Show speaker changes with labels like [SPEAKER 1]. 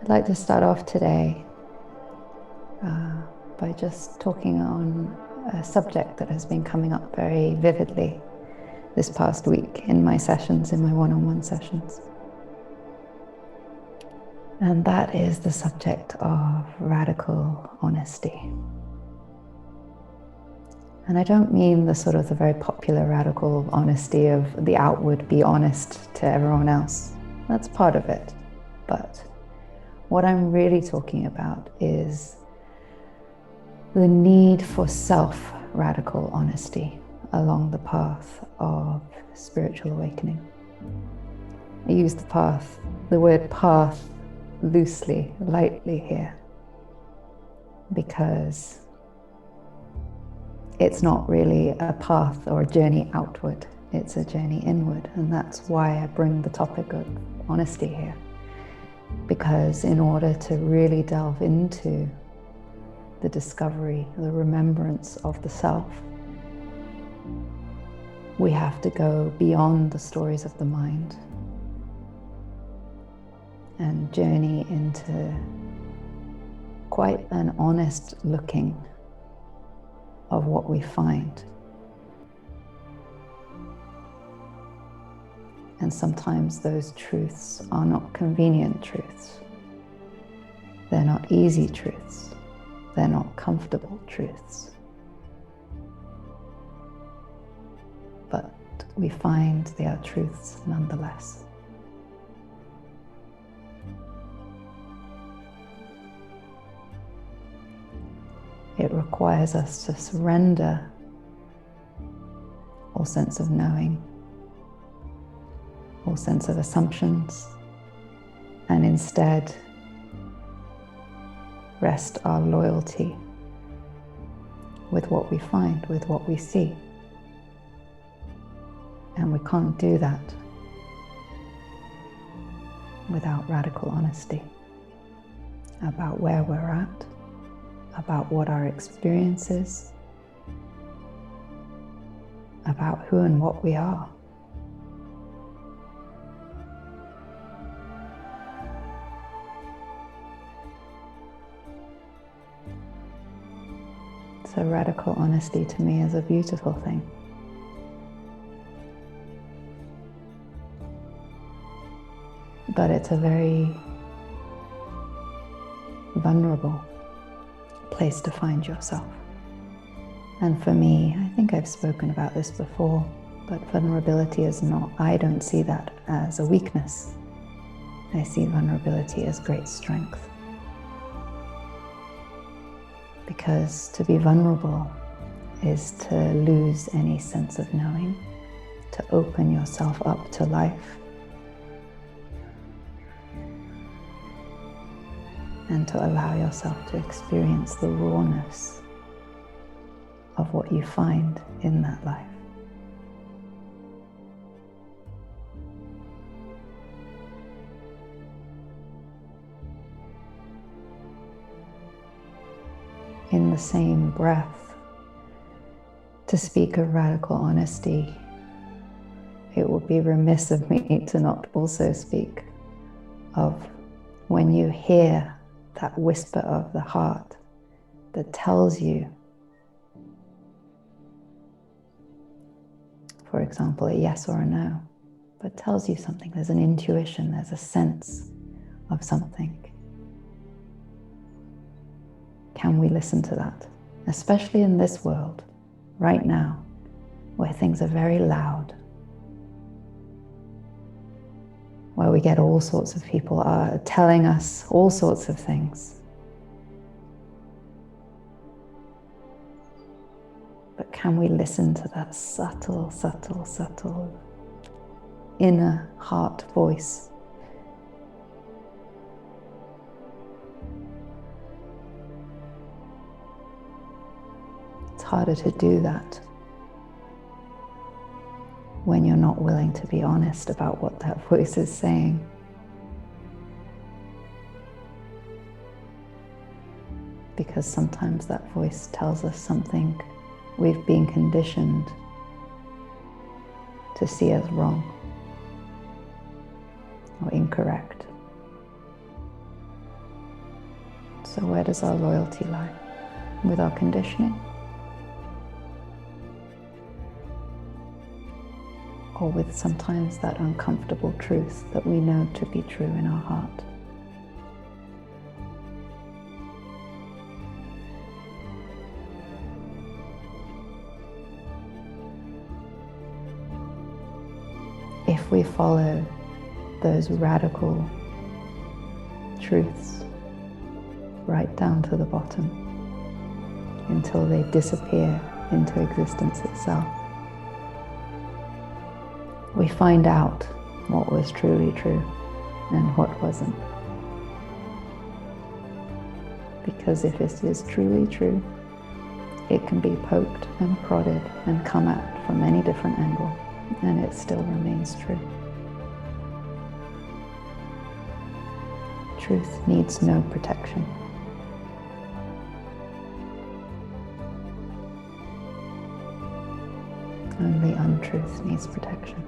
[SPEAKER 1] I'd like to start off today by just talking on a subject that has been coming up very vividly this past week in my sessions, in my one-on-one sessions. And that is the subject of radical honesty. And I don't mean the sort of the very popular radical honesty of the outward, be honest to everyone else. That's part of it. But what I'm really talking about is the need for self-radical honesty along the path of spiritual awakening. I use the word path loosely, lightly here, because it's not really a path or a journey outward, it's a journey inward. And that's why I bring the topic of honesty here. Because in order to really delve into the discovery, the remembrance of the self, we have to go beyond the stories of the mind and journey into quite an honest looking of what we find. And sometimes those truths are not convenient truths. They're not easy truths. They're not comfortable truths. But we find they are truths nonetheless. It requires us to surrender all sense of knowing, all sense of assumptions, and instead rest our loyalty with what we find, with what we see. And we can't do that without radical honesty about where we're at, about what our experience is, about who and what we are. So radical honesty to me is a beautiful thing. But it's a very vulnerable place to find yourself. And for me, I think I've spoken about this before, but vulnerability is not, I don't see that as a weakness. I see vulnerability as great strength. Because to be vulnerable is to lose any sense of knowing, to open yourself up to life, and to allow yourself to experience the rawness of what you find in that life. In the same breath, to speak of radical honesty, it would be remiss of me to not also speak of when you hear that whisper of the heart that tells you, for example, a yes or a no, but tells you something. There's an intuition, there's a sense of something. Can we listen to that? Especially in this world, right now, where things are very loud, where we get all sorts of people are telling us all sorts of things. But can we listen to that subtle, subtle, subtle inner heart voice? It's harder to do that when you're not willing to be honest about what that voice is saying. Because sometimes that voice tells us something we've been conditioned to see as wrong or incorrect. So where does our loyalty lie? With our conditioning? Or with sometimes that uncomfortable truth that we know to be true in our heart? If we follow those radical truths right down to the bottom until they disappear into existence itself, we find out what was truly true and what wasn't. Because if it is truly true, it can be poked and prodded and come at from any different angle, and it still remains true. Truth needs no protection. Only untruth needs protection.